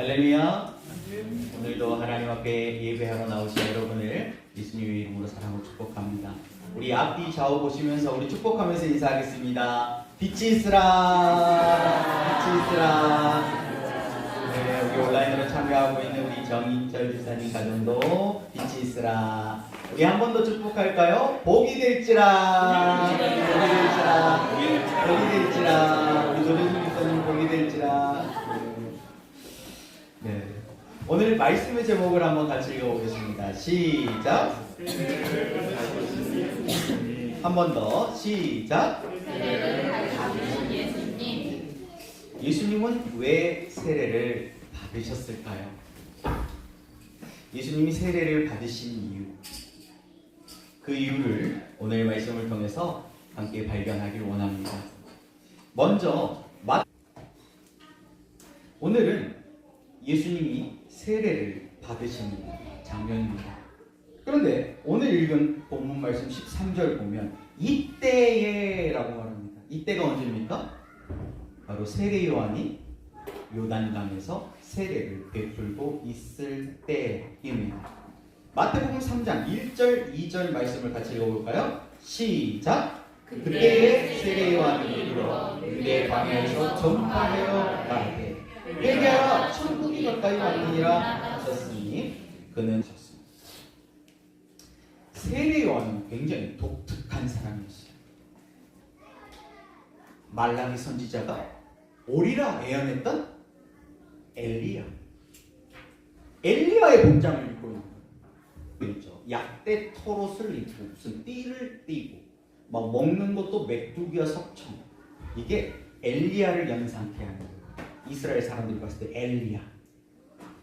할렐루야. 오늘도 하나님 앞에 예배하러 나오신 여러분을 예수님의 이름으로 사랑하고 축복합니다. 우리 앞뒤 좌우 보시면서 우리 축복하면서 인사하겠습니다. 빛이 있으라. 빛이 있으라. 네, 우리 온라인으로 참여하고 있는 우리 정인철 집사님 가정도 빛이 있으라. 우리 한 번 더 축복할까요? 복이 될지라. 복이 될지라. 복이 될지라. 우리 조정수 집사님 복이 될지라. 네. 오늘 말씀의 제목을 한번 같이 읽어보겠습니다. 시작. 한 번 더. 시작. 예수님은 왜 세례를 받으셨을까요? 예수님이 세례를 받으신 이유, 그 이유를 오늘 말씀을 통해서 함께 발견하길 원합니다. 먼저 오늘은 예수님이 세례를 받으신 장면입니다. 그런데 오늘 읽은 본문 말씀 13절 보면 이때에 라고 말합니다. 이때가 언제입니까? 바로 세례 요한이 요단강에서 세례를 베풀고 있을 때입니다. 마태복음 3장 1절 2절 말씀을 같이 읽어볼까요? 시작. 그때에 세례 요한이 이르러 유대 광야에서 전파하여 가되 회개하라 천국이 가까이 왔느니라 하셨으니 그는 하셨습니다. 세례 요한은 굉장히 독특한 사람이었어요. 말라기 선지자가 오리라 예언했던 엘리야의 복장을 입고 있는 거예요. 그렇죠? 약대 털옷을 입고 무슨 띠를 띠고 막 먹는 것도 메뚜기와 석청. 이게 엘리야를 연상케 하는 거예요. 이스라엘 사람들이 봤을 때 엘리야.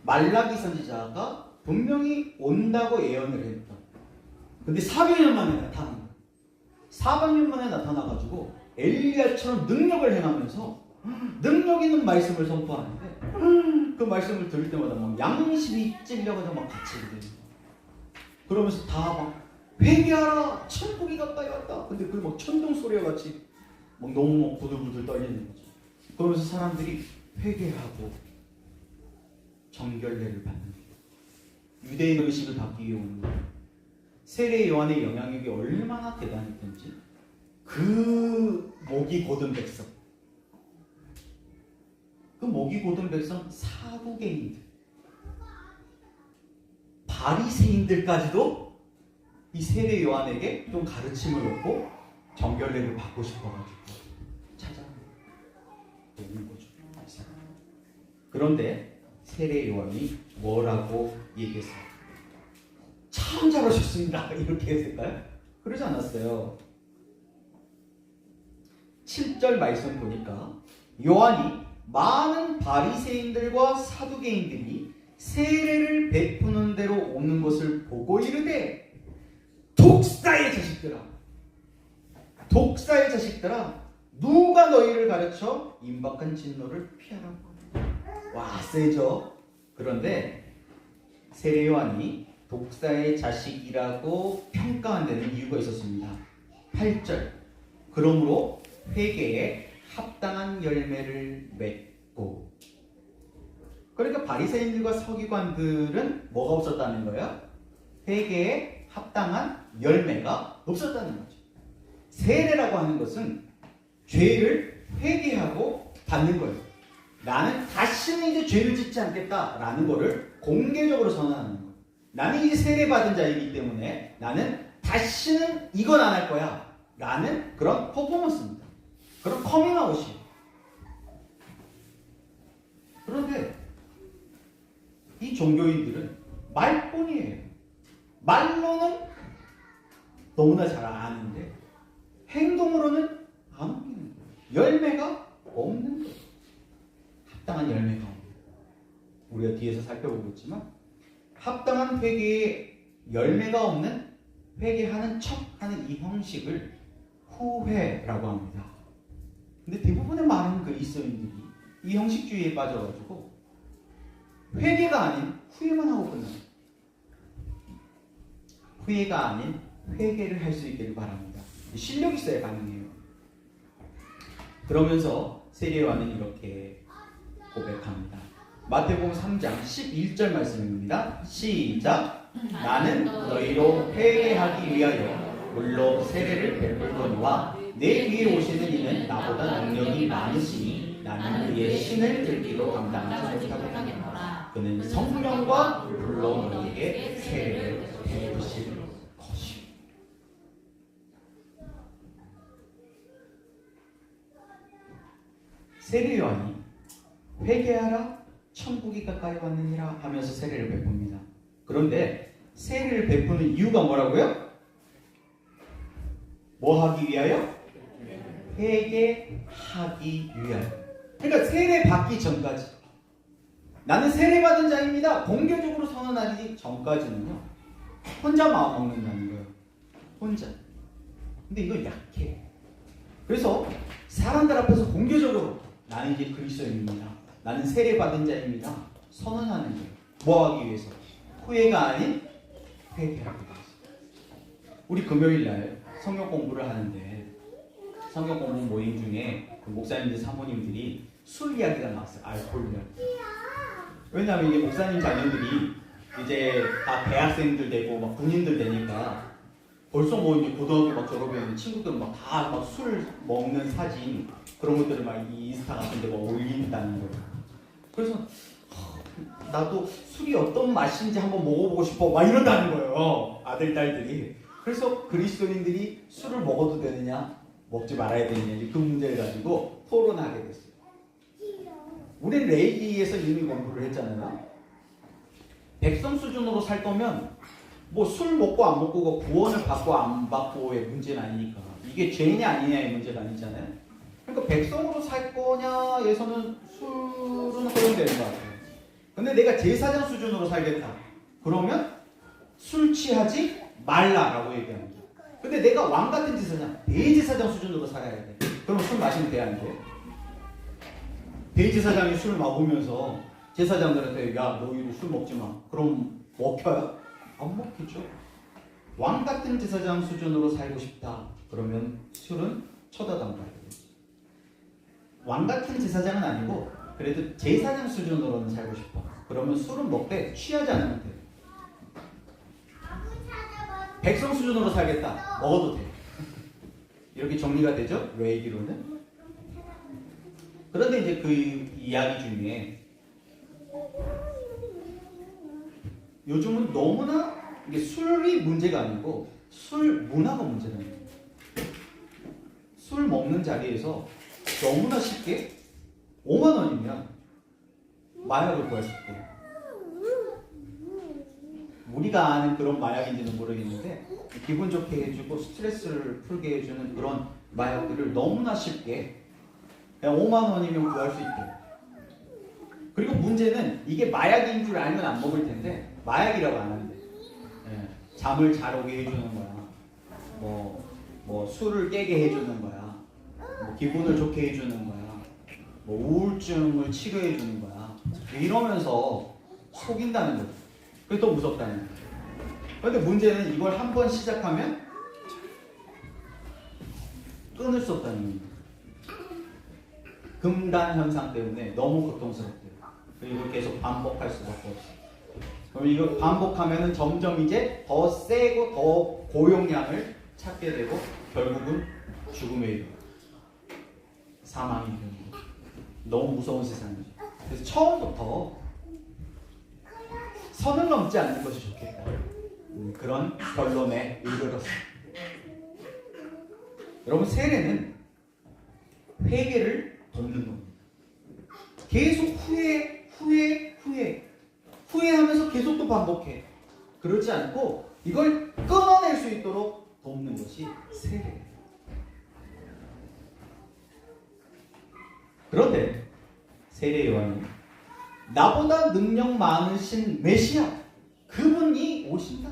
말라기 선지자가 분명히 온다고 예언을 했던. 근데 400년 만에 나타난 거예요. 400년 만에 나타나가지고 엘리야처럼 능력을 행하면서 능력 있는 말씀을 선포하는데 그 말씀을 들을 때마다 막 양심이 찔려가지고 막 갇히게 되는 거예요. 그러면서 다 막 회개하라 천국이 가까이 왔다. 근데 그게 막 천둥 소리와 같이 막 너무 막 부들부들 떨리는 거죠. 그러면서 사람들이 회개하고 정결례를 받는 거예요. 유대인 의식을 받기 위해 오는 거예요. 세례 요한의 영향력이 얼마나 대단했던지 그 목이 곧은 백성, 그 목이 곧은 백성 사두개인들, 바리새인들까지도 이 세례 요한에게 좀 가르침을 얻고 정결례를 받고 싶어가지고 찾아오는 거죠. 그런데 세례 요한이 뭐라고 얘기했어요? 참 잘하셨습니다. 이렇게 했을까요? 그러지 않았어요. 7절 말씀 보니까 요한이 많은 바리새인들과 사두개인들이 세례를 베푸는 대로 오는 것을 보고 이르되 독사의 자식들아 누가 너희를 가르쳐 임박한 진노를 피하라고. 와, 세죠? 그런데 세례 요한이 독사의 자식이라고 평가한 데는 이유가 있었습니다. 8절 그러므로 회개에 합당한 열매를 맺고. 그러니까 바리새인들과 서기관들은 뭐가 없었다는 거예요? 회개에 합당한 열매가 없었다는 거죠. 세례라고 하는 것은 죄를 회개하고 받는 거예요. 나는 다시는 이제 죄를 짓지 않겠다라는 거를 공개적으로 선언하는 거예요. 나는 이제 세례받은 자이기 때문에 나는 다시는 이건 안 할 거야 라는 그런 퍼포먼스입니다. 그런 커밍아웃이에요. 그런데 이 종교인들은 말뿐이에요. 말로는 너무나 잘 아는데 행동으로는 안 옮기는 거예요. 열매가 없는 거예요. 합당한 열매가 없는 거예요. 우리가 뒤에서 살펴보겠지만 합당한 회개에 열매가 없는 회개하는 척하는 이 형식을 후회라고 합니다. 근데 대부분의 많은 그리스도인들이 이 형식주의에 빠져가지고 회개가 아닌 후회만 하고 끝납니다. 후회가 아닌 회개를 할 수 있기를 바랍니다. 실력이 있어야 가능해요. 그러면서 세례 요한은 이렇게 고백합니다. 마태복음 3장 11절 말씀입니다. 시작. 나는 너희로 회개하기 위하여 물로 세례를 베풀거니와 내 뒤에 오시는 이는 나보다 능력이 많으시니 나는 그의 신을 들기도 감당하지 못하겠노라. 그는 성령과 불로 너희에게 세례를 베푸실 것이요. 세례 요한이 회개하라 천국이 가까이 왔느니라 하면서 세례를 베풉니다. 그런데 세례를 베푸는 이유가 뭐라고요? 뭐 하기 위하여? 회개하기 위하여. 그러니까 세례 받기 전까지, 나는 세례 받은 자입니다 공개적으로 선언하기 전까지는요 혼자 마음 먹는다는 거예요. 혼자. 근데 이거 약해. 그래서 사람들 앞에서 공개적으로 나는 이제 그리스도인입니다, 나는 세례 받은 자입니다 선언하는 거예요. 뭐 하기 위해서? 후회가 아닌 회개하기 위해서. 우리 금요일날 성경 공부를 하는데 성경 공부 모임 중에 그 목사님들 사모님들이 술 이야기가 나왔어요. 알코올 이야기. 왜냐하면 이게 목사님 자녀들이 이제 다 대학생들 되고 막 군인들 되니까 벌써 뭐 이제 고등학교 막 졸업했는데 친구들 막 다 막 술 먹는 사진 그런 것들을 막 인스타 같은 데 막 올린다는 거예요. 그래서 나도 술이 어떤 맛인지 한번 먹어보고 싶어 막 이런다는 거예요. 아들 딸들이. 그래서 그리스도인들이 술을 먹어도 되느냐 먹지 말아야 되느냐 그 문제를 가지고 토론하게 됐어요. 우리는 레이기에서 이미 공부를 했잖아요. 백성 수준으로 살 거면 뭐 술 먹고 안 먹고가 구원을 받고 안 받고의 문제는 아니니까, 이게 죄냐 아니냐의 문제가 아니잖아요. 그러니까 백성으로 살 거냐에서는 술은 허용되는 것 같아요. 근데 내가 제사장 수준으로 살겠다 그러면 술 취하지 말라라고 얘기합니다. 근데 내가 왕 같은 제사장, 대제사장 수준으로 살아야 돼. 그럼 술 마시면 돼야 안 돼? 대제사장이 술 먹으면서 제사장들한테 야 너희도 술 먹지 마. 그럼 먹혀요? 안 먹히죠. 왕 같은 제사장 수준으로 살고 싶다. 그러면 술은 쳐다도 안 봐야 되겠죠. 왕 같은 제사장은 아니고 그래도 제사장 수준으로는 살고 싶어. 그러면 술은 먹되 취하지 않으면 돼. 백성 수준으로 살겠다. 먹어도 돼. 이렇게 정리가 되죠? 레이기로는. 그런데 이제 그 이야기 중에 요즘은 너무나 이게 술이 문제가 아니고 술 문화가 문제라는 거예요. 술 먹는 자리에서 너무나 쉽게 5만 원이면 마약을 구할 수 있대요. 우리가 아는 그런 마약인지는 모르겠는데 기분 좋게 해주고 스트레스를 풀게 해주는 그런 마약들을 너무나 쉽게 그냥 5만 원이면 구할 수 있대요. 그리고 문제는 이게 마약인 줄 알면 안 먹을 텐데 마약이라고 안 한대. 예, 잠을 잘 오게 해주는 거야. 뭐 술을 깨게 해주는 거야. 뭐 기분을 좋게 해주는 거야. 뭐 우울증을 치료해 주는 거야. 이러면서 속인다는 거죠. 그게 더 무섭다는 거예요. 그런데 문제는 이걸 한 번 시작하면 끊을 수 없다는 겁니다. 금단 현상 때문에 너무 고통스럽대요. 이걸 계속 반복할 수밖에 없어요. 그럼 이거 반복하면은 점점 이제 더 세고 더 고용량을 찾게 되고 결국은 죽음에 이르러 사망이 되는 거예요. 너무 무서운 세상이죠. 그래서 처음부터 선을 넘지 않는 것이 좋겠다. 그런 결론에 이르렀어요. 여러분, 세례는 회개를 돕는 겁니다. 계속 후회하면서 계속 또 반복해. 그러지 않고 이걸 끊어낼 수 있도록 돕는 것이 세례예요. 그런데 세례 요한이 나보다 능력 많으신 메시아, 그분이 오신다.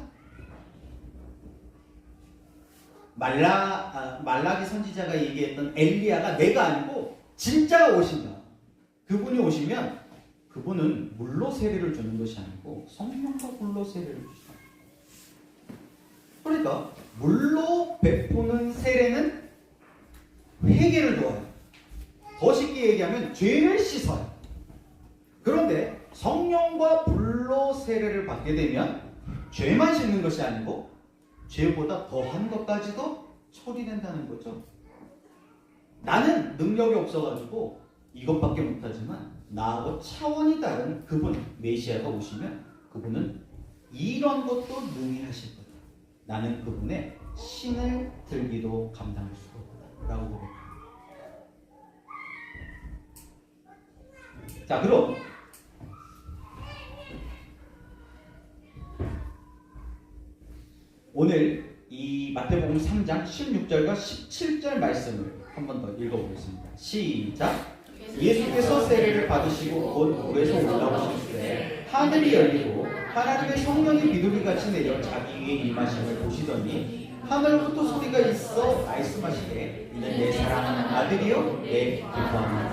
말라기 선지자가 얘기했던 엘리야가 내가 아니고 진짜 오신다. 그분이 오시면 그분은 물로 세례를 주는 것이 아니고 성령과 불로 세례를 주신다. 그러니까 물로 베푸는 세례는 회개를 도와요. 더 쉽게 얘기하면 죄를 씻어요. 그런데 성령과 불로 세례를 받게 되면 죄만 씻는 것이 아니고 죄보다 더한 것까지도 처리된다는 거죠. 나는 능력이 없어가지고 이것밖에 못하지만 나하고 차원이 다른 그분 메시아가 오시면 그분은 이런 것도 능히 하실 거다. 나는 그분의 신을 들기도 감당할 수가 없다 라고 고백합니다. 자, 그럼 오늘 이 마태복음 3장 16절과 17절 말씀을 한 번 더 읽어보겠습니다. 시작. 예수께서 세례를 받으시고 곧 물에서 올라오실 때 하늘이 열리고 하나님의 성령이 비둘기같이 내려 자기 위에 임하심을 보시더니 하늘부터 소리가 있어 말씀하시되 이는 내 사랑하는 아들이요 내 기뻐하는.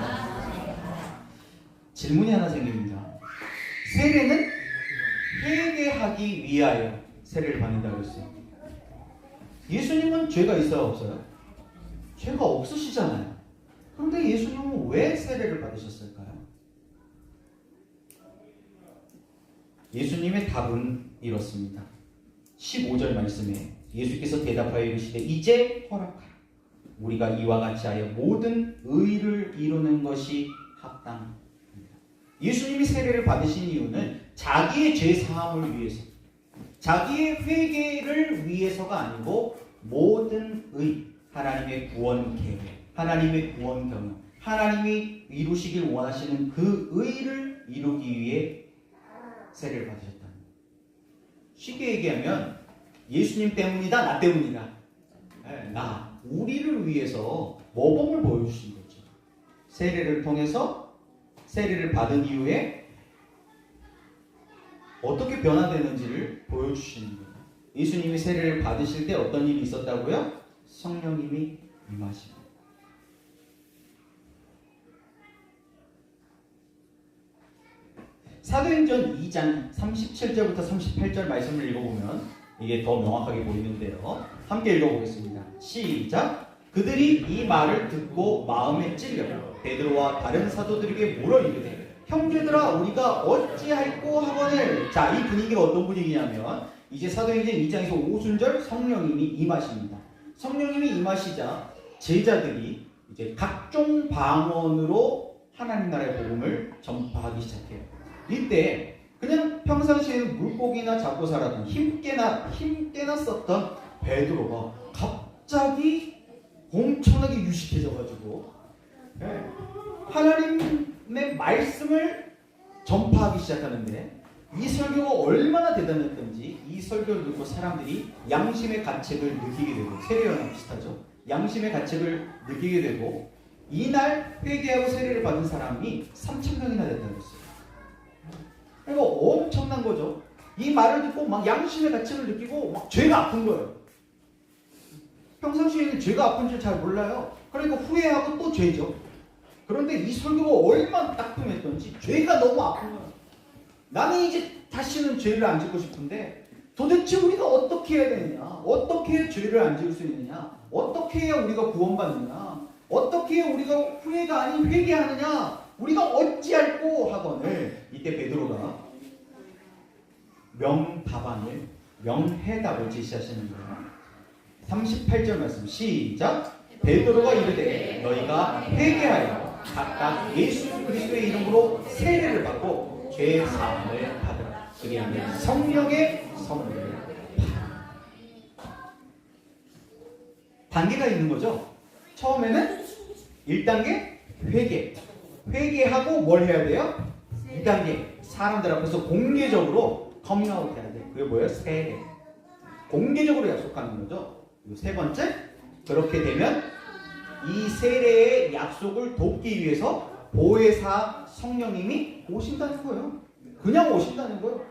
질문이 하나 생깁니다. 세례는 회개하기 위하여 세례를 받는다고 했어요. 예수님은 죄가 있어요, 없어요? 죄가 없으시잖아요. 그런데 예수님은 왜 세례를 받으셨을까요? 예수님의 답은 이렇습니다. 15절 말씀에 예수께서 대답하여 이르시되 이제 허락하라. 우리가 이와 같이 하여 모든 의를 이루는 것이 합당합니다. 예수님이 세례를 받으신 이유는 자기의 죄 사함을 위해서, 자기의 회개를 위해서가 아니고 모든 의, 하나님의 구원 계획, 하나님의 구원 경영, 하나님이 이루시길 원하시는 그 의를 이루기 위해 세례를 받으셨다는 거예요. 쉽게 얘기하면 예수님 때문이다, 나 때문이다. 나, 우리를 위해서 모범을 보여주신 거죠. 세례를 통해서 세례를 받은 이후에 어떻게 변화되는지를 보여주시는 거예요. 예수님이 세례를 받으실 때 어떤 일이 있었다고요? 성령님이 임하십니다. 사도행전 2장 37절부터 38절 말씀을 읽어보면 이게 더 명확하게 보이는데요. 함께 읽어보겠습니다. 시작! 그들이 이 말을 듣고 마음에 찔려 베드로와 다른 사도들에게 물어 이르되 형제들아 우리가 어찌할꼬 하거늘. 자, 이 분위기가 어떤 분위기냐면 이제 사도행전 2장에서 5순절 성령님이 임하십니다. 성령님이 임하시자 제자들이 이제 각종 방언으로 하나님 나라의 복음을 전파하기 시작해요. 이때 그냥 평상시에는 물고기나 잡고 살았던 힘께나 썼던 베드로가 갑자기 엄청나게 유식해져가지고 하나님의 말씀을 전파하기 시작하는데 이 설교가 얼마나 대단했던지 이 설교를 듣고 사람들이 양심의 가책을 느끼게 되고 세례요한랑 비슷하죠. 양심의 가책을 느끼게 되고 이날 회개하고 세례를 받은 사람이 3,000명이나 됐다고 했어요. 그러니까 엄청난 거죠. 이 말을 듣고 막 양심의 가책을 느끼고 막 죄가 아픈 거예요. 평상시에는 죄가 아픈 줄 잘 몰라요. 그러니까 후회하고 또 죄죠. 그런데 이 설교가 얼마나 따끔했던지 죄가 너무 아픈 거예요. 나는 이제 다시는 죄를 안 짓고 싶은데 도대체 우리가 어떻게 해야 되느냐? 어떻게 해야 죄를 안 지을 수 있느냐? 어떻게 해야 우리가 구원받느냐? 어떻게 해야 우리가 후회가 아닌 회개하느냐? 우리가 어찌할꼬 하거늘. 이때 베드로가 명답안을 명해답을 제시하시는 거예요. 38절 말씀 시작. 베드로가 이르되 너희가 회개하여 각각 예수 그리스도의 이름으로 세례를 받고 죄 사함을 받으라. 그리하면 성령의 선물을 받으라. 단계가 있는 거죠. 처음에는 1단계 회개. 회개하고 뭘 해야 돼요? 2단계 사람들 앞에서 공개적으로 커밍아웃 해야 돼. 그게 뭐예요? 세례. 공개적으로 약속하는 거죠. 그리고 세 번째, 그렇게 되면 이 세례의 약속을 돕기 위해서 보혜사 성령님이 오신다는 거예요. 그냥 오신다는 거예요.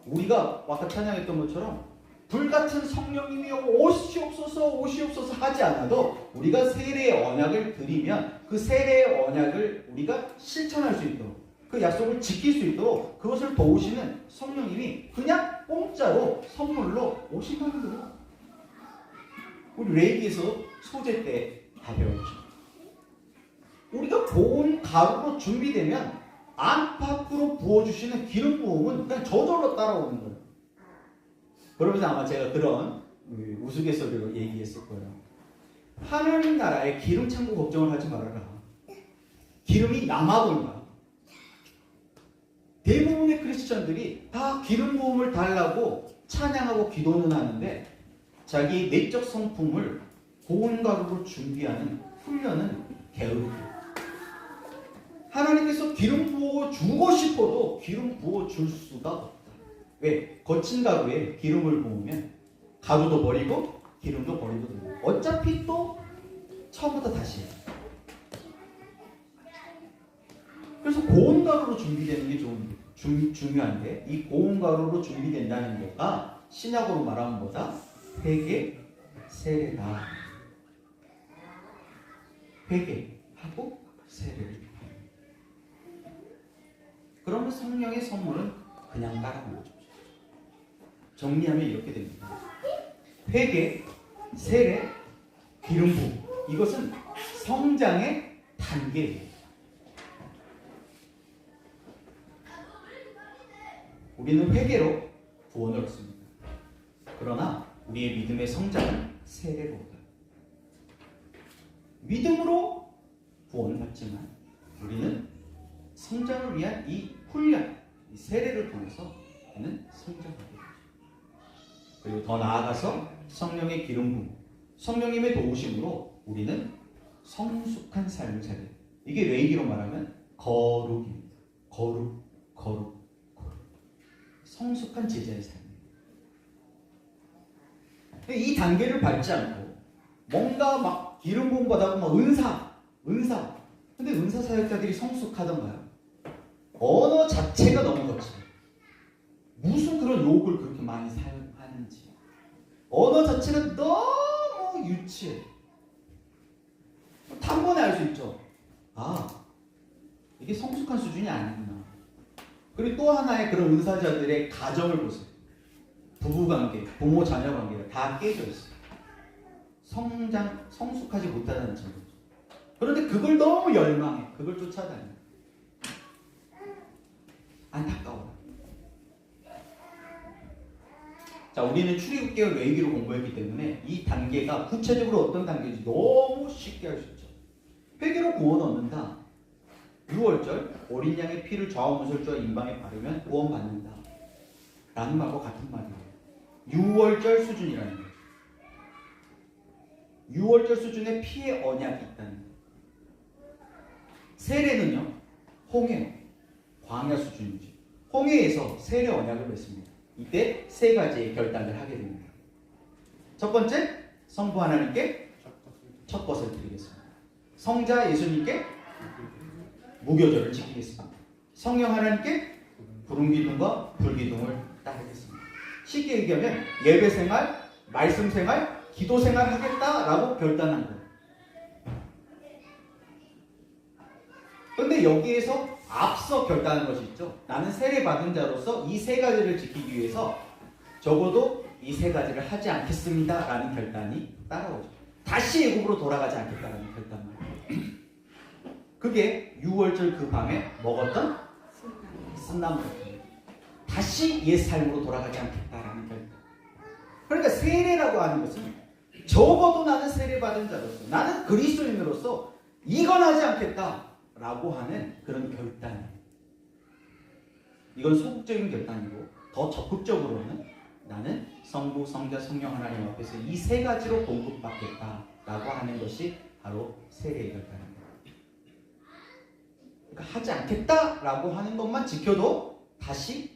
우리가 아까 찬양했던 것처럼 불같은 성령님이 오시옵소서 하지 않아도 우리가 세례의 언약을 드리면 그 세례의 언약을 우리가 실천할 수 있도록 그 약속을 지킬 수 있도록 그것을 도우시는 성령님이 그냥 공짜로 선물로 오신다는 거예요. 우리 레이기에서 소재 때 다 배웠죠. 우리가 고운 가루로 준비되면 안팎으로 부어주시는 기름 부음은 그냥 저절로 따라오는 거예요. 그러면서 아마 제가 그런 우스갯소리로 얘기했을 거예요. 하나님 나라에 기름 창고 걱정을 하지 말아라. 기름이 남아본다. 대부분의 크리스천들이 다 기름 부음을 달라고 찬양하고 기도는 하는데 자기 내적 성품을 고운 가루로 준비하는 훈련은 게으르다. 하나님께서 기름 부어 주고 싶어도 기름 부어 줄 수가 없다. 왜? 거친 가루에 기름을 부으면 가루도 버리고 기름도 버리거든요. 어차피 또 처음부터 다시 해요. 그래서 고운 가루로 준비되는 게 중요한데 이 고운 가루로 준비된다는 거가 신약으로 말하면 뭐다? 회개, 세례다. 회개하고 세례를. 그러면 성령의 선물은 그냥 따라오는 거죠. 정리하면 이렇게 됩니다. 회개, 세례, 기름 부음. 이것은 성장의 단계예요. 우리는 회개로 구원을 얻습니다. 그러나 우리의 믿음의 성장은 세례로 얻어요. 믿음으로 구원을 받지만 우리는 성장을 위한 이 훈련, 이 세례를 통해서 우리는 성장하게 됩니다. 그리고 더 나아가서 성령의 기름 부음, 성령님의 도우심으로 우리는 성숙한 삶을 살게 돼요. 이게 레이기로 말하면 거룩입니다. 거룩. 성숙한 제자의 삶이에요. 이 단계를 밟지 않고 뭔가 막 기름 부음 받아고 막 은사. 근데 은사 사역자들이 성숙하던가요? 언어 자체가 너무 거쳐요. 무슨 그런 욕을 그렇게 많이 사용하는지. 언어 자체가 너무 유치해. 단번에 알 수 있죠. 아, 이게 성숙한 수준이 아니구나. 그리고 또 하나의 그런 은사자들의 가정을 보세요. 부부관계, 부모 자녀 관계가 다 깨져 있어요. 성숙하지 못하다는 점이죠. 그런데 그걸 너무 열망해. 그걸 쫓아다녀. 안타까워. 자, 우리는 출애굽기와 레위기를 공부했기 때문에 이 단계가 구체적으로 어떤 단계인지 너무 쉽게 알 수 있죠. 회개로 구원 얻는다. 6월절 어린 양의 피를 좌우무술주와 인방에 바르면 구원받는다 라는 말과 같은 말이에요. 6월절 수준이라는 거죠. 6월절 수준의 피의 언약이 있다는 거예요. 세례는요, 홍해, 광야 수준이죠. 홍해에서 세례 언약을 맺습니다. 이때 세 가지의 결단을 하게 됩니다. 첫 번째, 성부 하나님께 첫 것을 드리겠습니다. 성자 예수님께 무교절을 지키겠습니다. 성령 하나님께 부름기둥과 불기둥을 따르겠습니다. 쉽게 얘기하면 예배생활, 말씀생활, 기도생활 하겠다라고 결단한 거예요. 그런데 여기에서 앞서 결단한 것이 있죠. 나는 세례받은 자로서 이 세 가지를 지키기 위해서 적어도 이 세 가지를 하지 않겠습니다 라는 결단이 따라오죠. 다시 애굽으로 돌아가지 않겠다라는 결단만. 그게 6월절 그 밤에 먹었던 쓴나물이에요. 다시 옛 삶으로 돌아가지 않겠다라는 결단. 그러니까 세례라고 하는 것은 적어도 나는 세례받은 자로서, 나는 그리스도인으로서 이건 하지 않겠다라고 하는 그런 결단이에요. 이건 소극적인 결단이고 더 적극적으로는 나는 성부, 성자, 성령 하나님 앞에서 이 세 가지로 공급받겠다라고 하는 것이 바로 세례의 결단입니다. 그러니까 하지 않겠다라고 하는 것만 지켜도 다시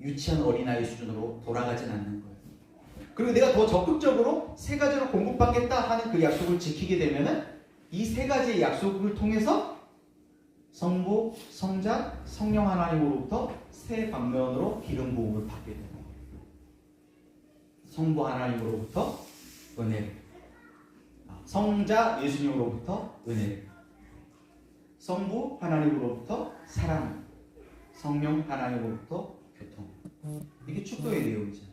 유치한 어린아이 수준으로 돌아가진 않는 거예요. 그리고 내가 더 적극적으로 세 가지로 공급받겠다 하는 그 약속을 지키게 되면은 이 세 가지의 약속을 통해서 성부, 성자, 성령 하나님으로부터 새 방면으로 기름 부음을 받게 됩니다. 성부 하나님으로부터 은혜를, 성자 예수님으로부터 은혜를, 성부 하나님으로부터 사랑, 성령 하나님으로부터 교통. 이게 축도의 내용이잖아요.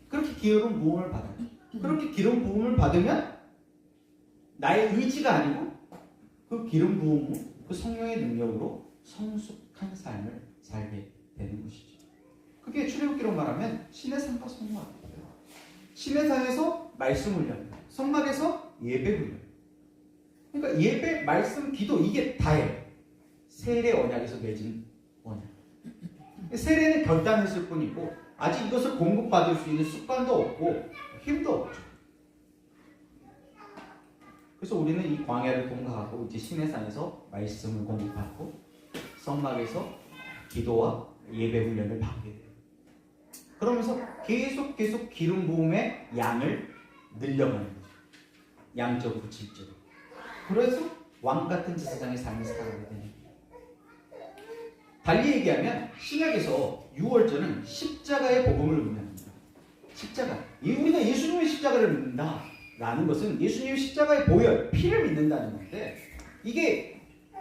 그렇게 기름 부음을 받아요. 그렇게 기름 부음을 받으면 나의 의지가 아니고 그 기름 부음, 그 성령의 능력으로 성숙한 삶을 출애굽기로 말하면 시내산과 성막이에요. 시내산에서 말씀 훈련, 성막에서 예배 훈련. 그러니까 예배, 말씀, 기도 이게 다예요. 세례 언약에서 맺은 언약. 세례는 결단했을 뿐이고 아직 이것을 공급받을 수 있는 습관도 없고 힘도 없죠. 그래서 우리는 이 광야를 통과하고 이제 시내산에서 말씀을 공급받고 성막에서 기도와 예배 훈련을 받게 돼요. 그러면서 계속 기름 부음의 양을 늘려가는 거죠. 양적으로 질적으로. 그래서 왕 같은 제사장의 삶을 살아가게 됩니다. 달리 얘기하면 신약에서 유월절은 십자가의 복음을 의미합니다. 십자가. 우리가 예수님의 십자가를 믿는다라는 것은 예수님의 십자가의 보혈, 피를 믿는다는 건데 이게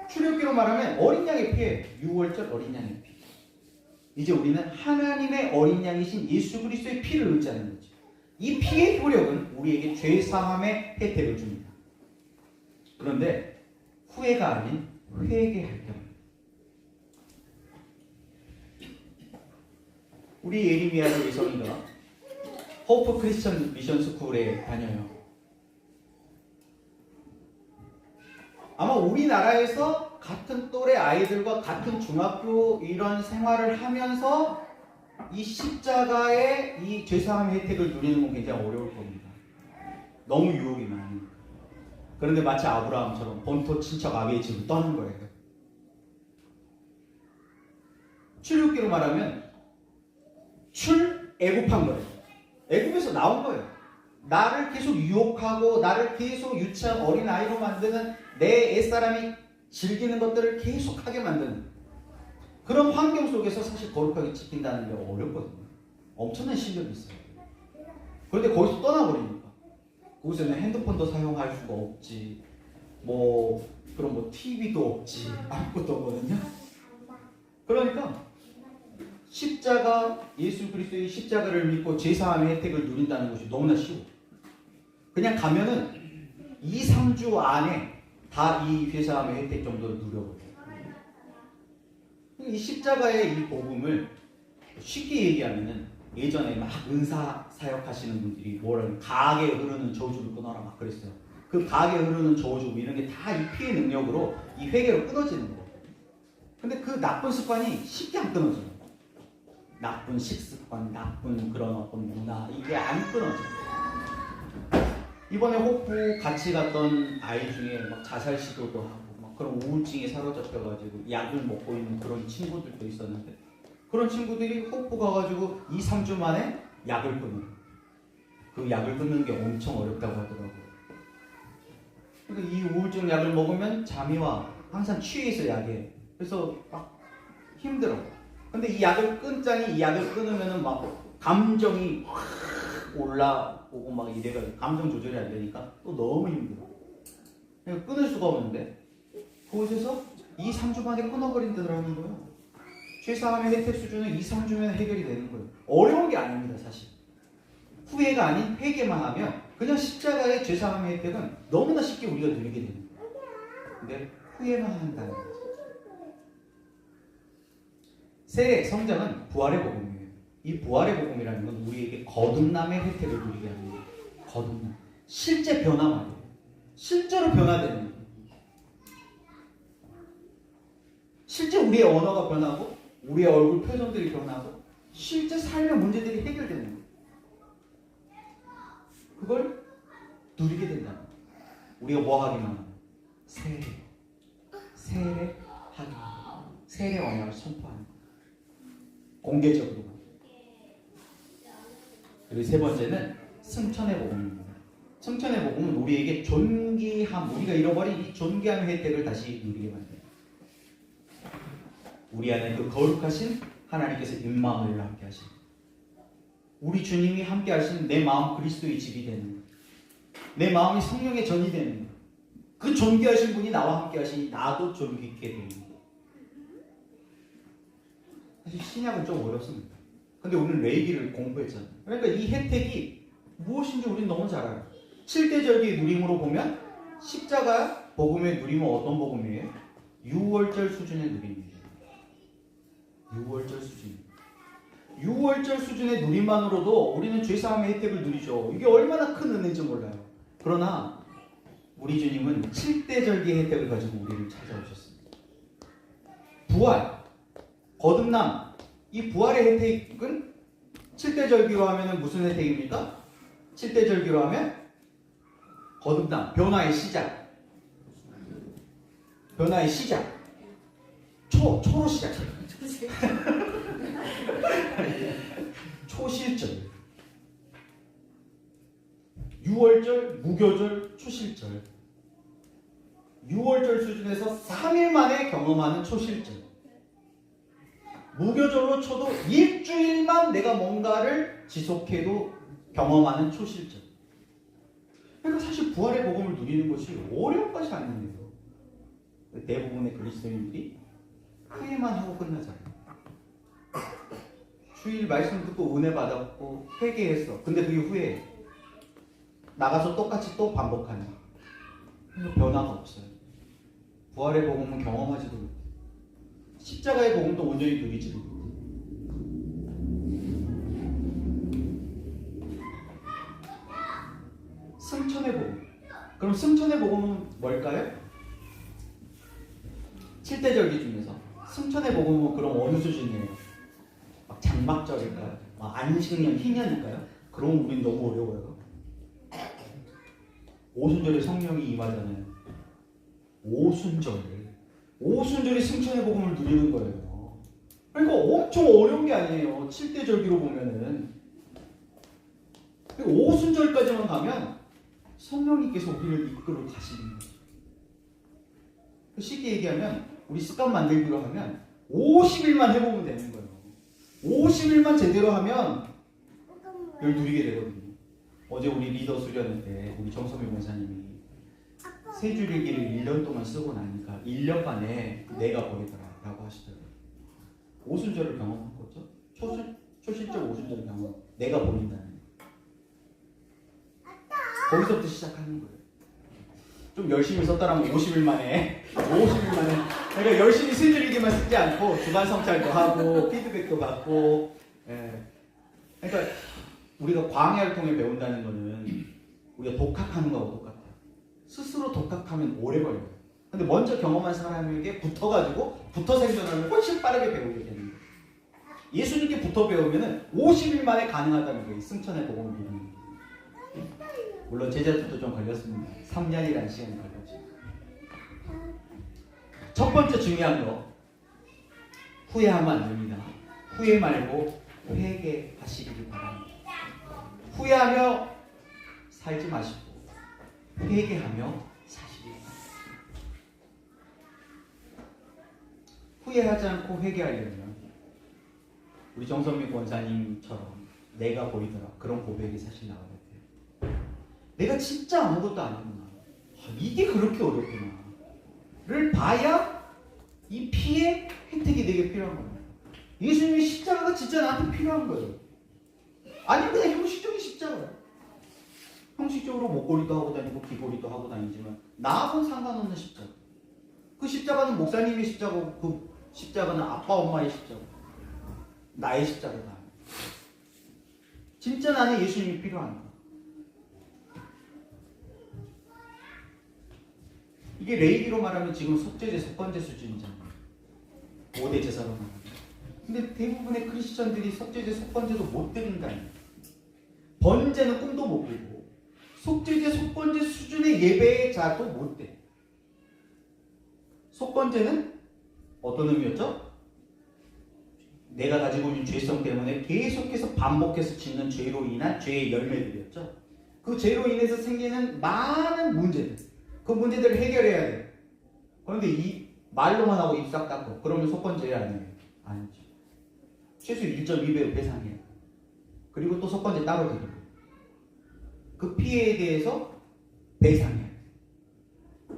출애굽기로 말하면 어린 양의 피예요. 유월절 어린 양의 피. 이제 우리는 하나님의 어린 양이신 예수 그리스도의 피를 의지하는 거죠. 이 피의 효력은 우리에게 죄 사함의 혜택을 줍니다. 그런데 후회가 아닌 회개할 경우 우리 예리미야의 예성이가 호프 크리스천 미션 스쿨에 다녀요. 아마 우리나라에서 같은 또래 아이들과 같은 중학교 이런 생활을 하면서 이 십자가의 이 죄사함의 혜택을 누리는 건 굉장히 어려울 겁니다. 너무 유혹이 많으니까. 그런데 마치 아브라함처럼 본토 친척 아비의 집을 떠난 거예요. 출애굽기로 말하면 출애굽한 거예요. 애굽에서 나온 거예요. 나를 계속 유혹하고 나를 계속 유치한 어린아이로 만드는 내 옛사람이 즐기는 것들을 계속하게 만드는 그런 환경 속에서 사실 거룩하게 지킨다는 게 어렵거든요. 엄청난 실력이 있어요. 그런데 거기서 떠나버리니까 거기서는 핸드폰도 사용할 수가 없지, 그런 TV도 없지, 아무것도 없거든요. 그러니까 십자가, 예수 그리스도의 십자가를 믿고 죄사함의 혜택을 누린다는 것이 너무나 쉬워. 그냥 가면은 2, 3주 안에 다 이 죄사함의 혜택 정도를 누려버려요. 이 십자가의 이 복음을 쉽게 얘기하면은 예전에 막 은사 사역하시는 분들이 가게 흐르는 저주를 끊어라 막 그랬어요. 그 가게 흐르는 저주 이런 게 다 이 피의 능력으로 이 회개로 끊어지는 거예요. 근데 그 나쁜 습관이 쉽게 안 끊어져요. 나쁜 식습관, 나쁜 그런 어떤 문화 이게 안 끊어져요. 이번에 호프 같이 갔던 아이 중에 막 자살 시도도 하고 막 그런 우울증에 사로잡혀가지고 약을 먹고 있는 그런 친구들도 있었는데 그런 친구들이 호프 가가지고 2, 3주 만에 약을 끊어요. 그 약을 끊는 게 엄청 어렵다고 하더라고요. 그러니까 이 우울증 약을 먹으면 잠이 와. 항상 취해 있어 약에. 그래서 막 힘들어. 근데 이 약을 끊자니 이 약을 끊으면은 막 감정이 확 올라오고 막 이래가지고 감정 조절이 안 되니까 또 너무 힘들어. 그러니까 끊을 수가 없는데 그곳에서 2, 3주 만에 끊어버린다는 거예요. 죄사함의 혜택 수준은 2, 3주면 해결이 되는 거예요. 어려운 게 아닙니다, 사실. 후회가 아닌 회개만 하면 그냥 십자가의 죄사함의 혜택은 너무나 쉽게 우리가 누리게 되는 거예요. 근데 후회만 한다는 거죠. 세례, 성장은 부활의 복음이에요. 이 부활의 복음이라는 건 우리에게 거듭남의 혜택을 누리게 합니다. 거듭남. 실제 변화 말이에요. 실제로 변화되는 거예요. 실제 우리의 언어가 변하고 우리의 얼굴 표정들이 변하고 실제 삶의 문제들이 해결되는 거예요. 그걸 누리게 된다는 거예요. 우리가 뭐 하기만 하면 세례하기만 하고 세례 언약을 선포하는 거예요. 공개적으로. 그리고 세 번째는 승천의 복음입니다. 승천의 복음은 우리에게 존귀함, 우리가 잃어버린 이 존귀함의 혜택을 다시 누리게 만듭니다. 우리 안에 그 거룩하신 하나님께서 임마누엘 함께 하신, 우리 주님이 함께 하신 내 마음 그리스도의 집이 되는 것, 내 마음이 성령의 전이 되는 것, 그 존귀하신 분이 나와 함께 하시니 나도 존귀케 되는 것. 사실 신약은 좀 어렵습니다. 근데 우리는 레위기를 공부했잖아요. 그러니까 이 혜택이 무엇인지 우리는 너무 잘 알아요. 7대절기의 누림으로 보면 십자가 복음의 누림은 어떤 복음이에요? 6월절 수준의 누림이에요. 6월절 수준. 6월절 수준의 누림만으로도 우리는 죄사함의 혜택을 누리죠. 이게 얼마나 큰 은혜인지 몰라요. 그러나 우리 주님은 7대절기의 혜택을 가지고 우리를 찾아오셨습니다. 부활, 거듭남, 이 부활의 혜택은 7대절기로 하면 무슨 혜택입니까? 7대절기로 하면 거듭남, 변화의 시작. 변화의 시작. 초로 시작. 초실절. 6월절, 무교절, 초실절. 6월절 수준에서 3일 만에 경험하는 초실절. 무교절로 쳐도 일주일만 내가 뭔가를 지속해도 경험하는 초실절. 그러니까 사실 부활의 복음을 누리는 것이 어려운 것이 아니에요. 대부분의 그리스도인들이 후회만 하고 끝나잖아요. 주일 말씀 듣고 은혜 받았고 회개했어. 근데 그게 후회예요. 나가서 똑같이 또 반복하는. 변화가 없어요. 부활의 복음은 경험하지도 못해요. 십자가의 복음도 온전히 누리지도 못해요. 승천의 복음. 그럼 승천의 복음은 뭘까요? 7대절기 중에서 승천의 복음은 그럼 어느 수준이에요? 막 장막절일까요? 막 안식년, 희년일까요? 그럼 우린 너무 어려워요. 오순절에 성령이 임하잖아요. 오순절이 승천의 복음을 누리는 거예요. 그러니까 엄청 어려운 게 아니에요. 7대절기로 보면은. 오순절까지만 가면 성령님께서 우리를 이끌어 가시는 거죠. 쉽게 얘기하면 우리 습관 만들기로 하면 50일만 해보면 되는 거예요. 50일만 제대로 하면 이걸 누리게 되거든요. 어제 우리 리더 수련 때 우리 정성미 원사님이 세 줄 일기를 1년 동안 쓰고 나니까 1년간에 내가 버리더라 라고 하시더라고요. 오순절을 경험한 거죠. 초실적 오순절을 경험. 내가 버린다는 거기서부터 시작하는 거예요. 좀 열심히 썼다라면 50일 만에 그러니까 열심히 세 줄 일기만 쓰지 않고 주간 성찰도 하고 피드백도 받고 그러니까 우리가 광야를 통해 배운다는 거는 우리가 독학하는 거하고 똑같아요. 스스로 독학하면 오래 걸려요. 근데 먼저 경험한 사람에게 붙어 생존하면 훨씬 빠르게 배우게 되는 거예요. 예수님께 붙어 배우면 50일 만에 가능하다는 거예요. 승천의 복음을 누리는 거예요. 물론 제자들도 좀 걸렸습니다. 3년이라는 시간이 걸렸죠. 첫 번째 중요한 거 후회하면 안 됩니다. 후회 말고 회개하시기를 바랍니다. 후회하며 살지 마시고 회개하며 사시길 바랍니다. 후회하지 않고 회개하려면 우리 정선미 권사님처럼 내가 보이더라 그런 고백이 사실 나와야 돼요. 내가 진짜 아무것도 아니구나. 이게 그렇게 어렵구나. 를 봐야 이 피의 혜택이 내게 필요한 거예요. 예수님의 십자가가 진짜 나한테 필요한 거예요. 아니 그냥 형식적인 십자가예요. 형식적으로 목걸이도 하고 다니고 귀걸이도 하고 다니지만 나하고는 상관없는 십자가. 그 십자가는 목사님의 십자가고 그 십자가는 아빠 엄마의 십자가. 나의 십자가다. 진짜 나는 예수님이 필요한 거예요. 이게 레이기로 말하면 지금 속죄제, 속건제 수준이잖아요. 5대 제사로 말하면. 근데 대부분의 크리스천들이 속죄제, 속건제도 못 드린다니. 번제는 꿈도 못 꾸고 속죄제, 속건제 수준의 예배의 자도 못 돼. 속건제는 어떤 의미였죠? 내가 가지고 있는 죄성 때문에 계속해서 반복해서 짓는 죄로 인한 죄의 열매들이었죠. 그 죄로 인해서 생기는 많은 문제들. 그 문제들을 해결해야 돼요. 그런데 이 말로만 하고 입 싹 닫고 그러면 속건제야 아니에요? 아니죠. 최소 1.2배 배상해요. 그리고 또 속건제 따로 드리고 그 피해에 대해서 배상해요.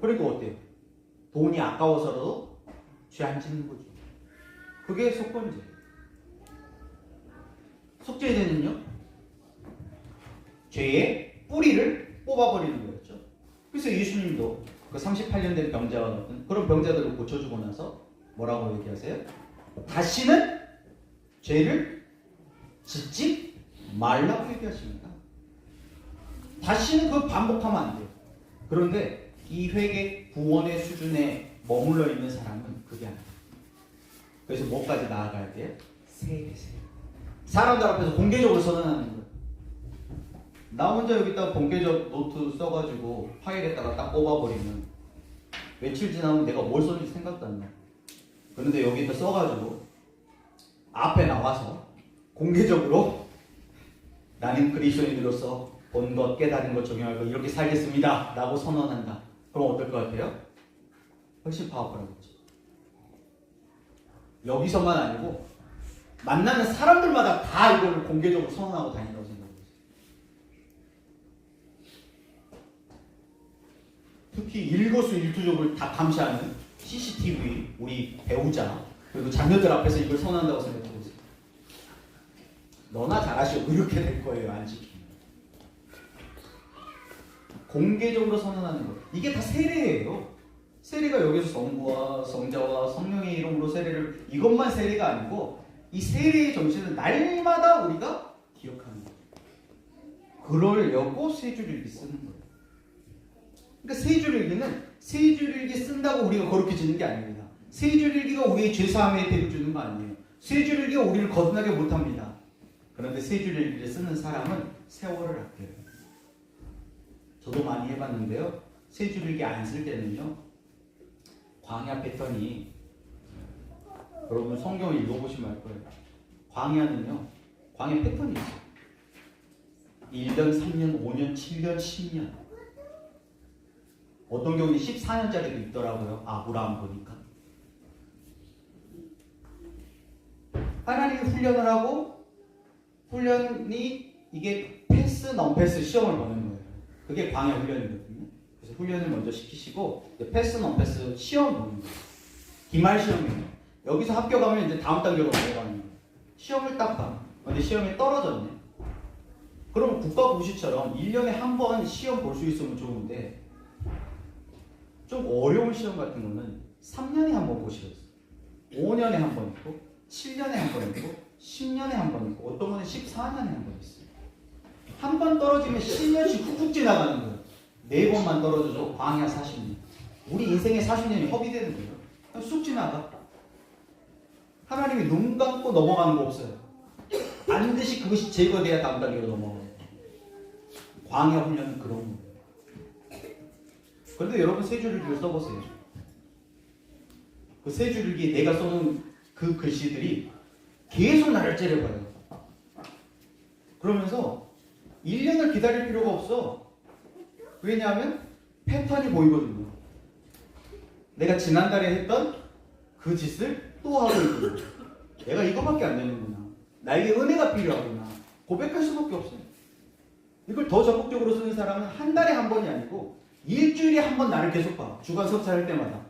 그러니까 어때요? 돈이 아까워서라도 죄 안 짓는 거죠. 그게 속건제. 속죄제는요? 죄의 뿌리를 뽑아버리는 거였죠. 그래서 예수님도 그 38년 된 병자와 같은 그런 병자들을 고쳐주고 나서 뭐라고 얘기하세요? 다시는 죄를 짓지 말라고 얘기하십니다. 다시는 그걸 반복하면 안 돼요. 그런데 이 회개 구원의 수준에 머물러 있는 사람은 그게 아니에요. 그래서 뭐까지 나아가야 돼요? 세례. 사람들 앞에서 공개적으로 선언하는 거예요. 나 혼자 여기다가 공개적 노트 써가지고 파일에다가 딱 꼽아버리면 며칠 지나면 내가 뭘 썼는지 생각도 안 나. 그런데 여기다 써가지고 앞에 나와서 공개적으로 나는 그리스도인으로서 본 것, 깨달은 것, 적용할 것 이렇게 살겠습니다 라고 선언한다. 그럼 어떨 것 같아요? 훨씬 파워풀하겠죠. 여기서만 아니고 만나는 사람들마다 다 이걸 공개적으로 선언하고 다닌다고 생각해요. 특히 일거수일투족을 다 감시하는 CCTV 우리 배우자 그리고 자녀들 앞에서 이걸 선언한다고 생각해보세요. 너나 잘하시오 이렇게 될 거예요. 안 지키면. 공개적으로 선언하는 거 이게 다 세례예요. 세례가 여기서 성부와 성자와 성령의 이름으로 세례를 이것만 세례가 아니고 이 세례의 정신은 날마다 우리가 기억하는 거예요. 그러려고 세 줄일기 쓰는 거예요. 그러니까 세 줄일기는 세 줄일기 쓴다고 우리가 거룩히 지는 게 아닙니다. 세 줄일기가 우리의 죄사함에 대해 주는 거 아니에요. 세 줄일기가 우리를 거듭나게 못합니다. 그런데 세 줄일기를 쓰는 사람은 세월을 아껴요. 저도 많이 해봤는데요. 세 줄일기 안 쓸 때는요. 광야 패턴이 여러분 성경을 읽어보시면 알 거예요. 광야는요. 광야 패턴이 있어요. 1년, 3년, 5년, 7년, 10년 어떤 경우는 14년짜리도 있더라고요. 아브라함 보니까. 하나님이 훈련을 하고 훈련이 이게 패스, 넘패스 시험을 보는 거예요. 그게 광야 훈련이거든요. 그래서 훈련을 먼저 시키시고 패스, 넘패스 시험 보는 거예요. 기말 시험이에요. 여기서 합격하면 이제 다음 단계로 넘어가는 거예요. 시험을 딱 봐. 근데 시험에 떨어졌네. 그럼 국가고시처럼 1년에 한 번 시험 볼 수 있으면 좋은데 좀 어려운 시험 같은 거는 3년에 한 번 보시고 있어요. 5년에 한 번 있고 7년에 한 번 있고 10년에 한 번 있고 어떤 거는 14년에 한 번 있어요. 한 번 떨어지면 10년씩 훅훅 지나가는 거예요. 4번만 떨어져도 광야 40년. 우리 인생의 40년이 허비되는 거예요. 그냥 쑥 지나가. 하나님이 눈 감고 넘어가는 거 없어요. 반드시 그것이 제거돼야 다음 단계로 넘어가요. 광야 훈련은 그런 거예요. 그런데 여러분 세 줄일기를 써보세요. 그 세 줄일기 내가 써놓은 그 글씨들이 계속 나를 째려봐요. 그러면서 1년을 기다릴 필요가 없어. 왜냐하면 패턴이 보이거든요. 내가 지난달에 했던 그 짓을 또 하고 있거든요. 내가 이거밖에 안 되는구나. 나에게 은혜가 필요하구나. 고백할 수밖에 없어요. 이걸 더 적극적으로 쓰는 사람은 한 달에 한 번이 아니고 일주일에 한 번 나를 계속 봐. 주간 석사할 때마다.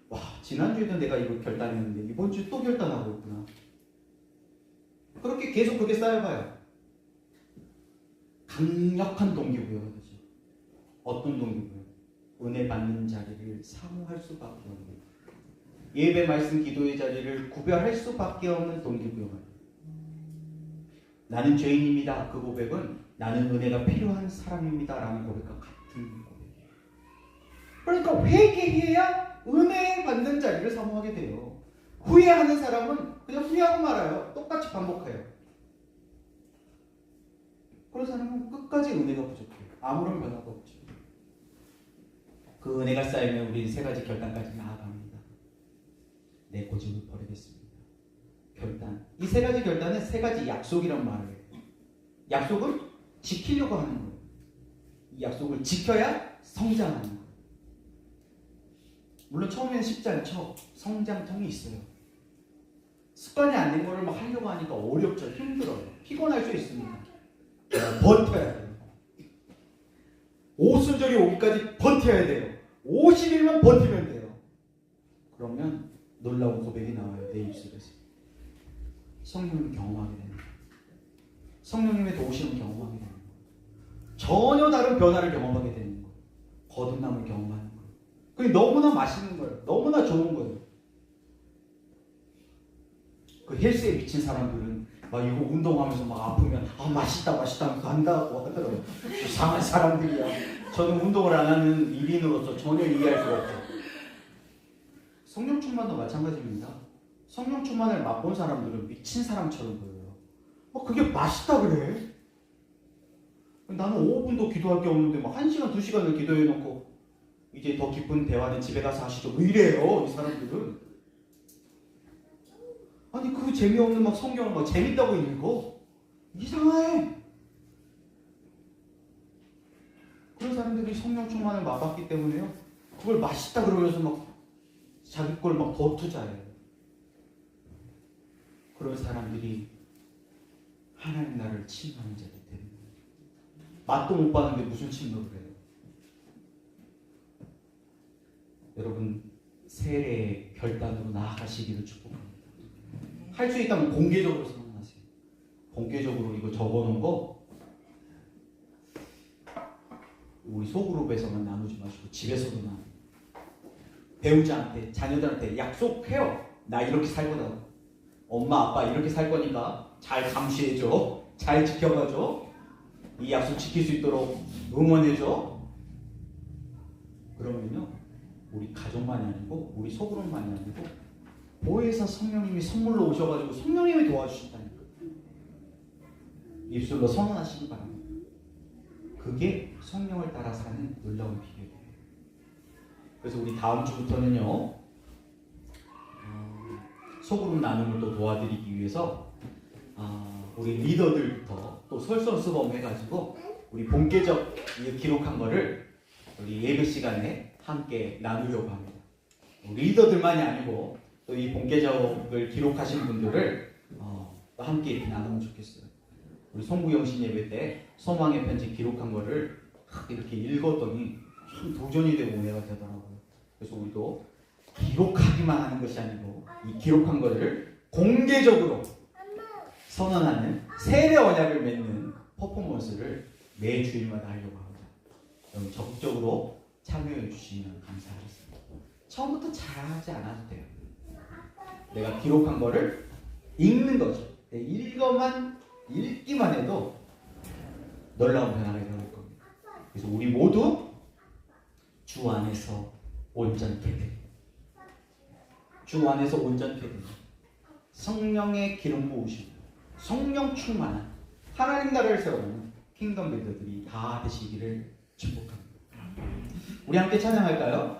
와, 지난주에도 내가 이거 결단했는데 이번 주에 또 결단하고 있구나. 그렇게 계속 그렇게 쌓여봐요. 강력한 동기부여가 되죠. 어떤 동기부여? 은혜 받는 자리를 사모할 수밖에 없는, 예배 말씀 기도의 자리를 구별할 수밖에 없는 동기부여가 돼요. 나는 죄인입니다. 그 고백은 나는 은혜가 필요한 사람입니다 라는 고백과 같은 고백이에요. 그러니까 회개해야 은혜 받는 자리를 사모하게 돼요. 후회하는 사람은 그냥 후회하고 말아요. 똑같이 반복해요. 그런 사람은 끝까지 은혜가 부족해요. 아무런 변화가 없죠. 그 은혜가 쌓이면 우리는 세 가지 결단까지 나아갑니다. 내 고집을 버리겠습니다. 결단. 이 세 가지 결단은 세 가지 약속이란 말을 해요. 약속은 지키려고 하는 거예요. 이 약속을 지켜야 성장하는 거예요. 물론 처음에는 쉽지 않죠. 성장통이 있어요. 습관이 안 된 거를 막 하려고 하니까 어렵죠. 힘들어요. 피곤할 수 있습니다. 버텨야 돼요. 오순절이 오기까지 버텨야 돼요. 50일만 버티면 돼요. 그러면 놀라운 고백이 나와요. 내 입술에서. 성령을 경험하게 되는 거예요. 성령님의 도우심을 경험하게 되는 거예요. 전혀 다른 변화를 경험하게 되는 거예요. 거듭남을 경험하는 거예요. 그게 너무나 맛있는 거예요. 너무나 좋은 거예요. 그 헬스에 미친 사람들은 막 이거 운동하면서 막 아프면 맛있다 하면서 한다고 하더라고요. 이상한 사람들이야. 저는 운동을 안 하는 일인으로서 전혀 이해할 수가 없어요. 성령 충만도 마찬가지입니다. 성령 충만을 맛본 사람들은 미친 사람처럼 보여요. 그게 맛있다 그래? 나는 5분도 기도할 게 없는데 막 1시간, 2시간을 기도해놓고 이제 더 깊은 대화는 집에 가서 하시죠. 왜 이래요, 이 사람들은? 아니 그 재미없는 막 성경을 막 재밌다고 읽어? 이상해. 그런 사람들이 성령 충만을 맛봤기 때문에요. 그걸 맛있다 그러면서 막 자기 걸 막 더 투자해요. 그런 사람들이 하나님 나라를 침노하는 자들 때문에 맛도 못 봤는데 무슨 침노를 해요? 여러분 세례의 결단으로 나아가시기를 축복합니다. 할 수 있다면 공개적으로 선언하세요. 공개적으로 이거 적어놓은 거 우리 소그룹에서만 나누지 마시고 집에서도 나누고 배우자한테 자녀들한테 약속해요. 나 이렇게 살 거다. 엄마 아빠 이렇게 살 거니까 잘 감시해줘. 잘 지켜봐줘. 이 약속 지킬 수 있도록 응원해줘. 그러면요 우리 가족만이 아니고 우리 소그룹만이 아니고 교회에서 성령님이 선물로 오셔가지고 성령님이 도와주신다니까. 입술로 선언하시기 바랍니다. 그게 성령을 따라 사는 놀라운 비결이에요. 그래서 우리 다음 주부터는요 소그룹 나눔을 또 도와드리기 위해서 우리 리더들부터 또 솔선수범 해가지고 우리 본계적 기록한 거를 우리 예배 시간에 함께 나누려고 합니다. 리더들만이 아니고 또 이 본계적을 기록하신 분들을 또 함께 이렇게 나누면 좋겠어요. 우리 송구영신 예배 때 소망의 편지 기록한 거를 이렇게 읽었더니 참 도전이 되고 은혜가 되더라고요. 그래서 우리도 기록하기만 하는 것이 아니고 이 기록한 거를 공개적으로 선언하는 세례 언약을 맺는 퍼포먼스를 매 주일마다 하려고 합니다. 여러분 적극적으로 참여해 주시면 감사하겠습니다. 처음부터 잘하지 않아도 돼요. 내가 기록한 거를 읽는 거죠. 읽기만 해도 놀라운 변화가 일어날 겁니다. 그래서 우리 모두 주 안에서 온전케 되 주 안에서 온전케 되는 성령의 기름 부으심, 성령 충만한 하나님 나라를 세우는 킹덤 리더들이 다 되시기를 축복합니다. 우리 함께 찬양할까요?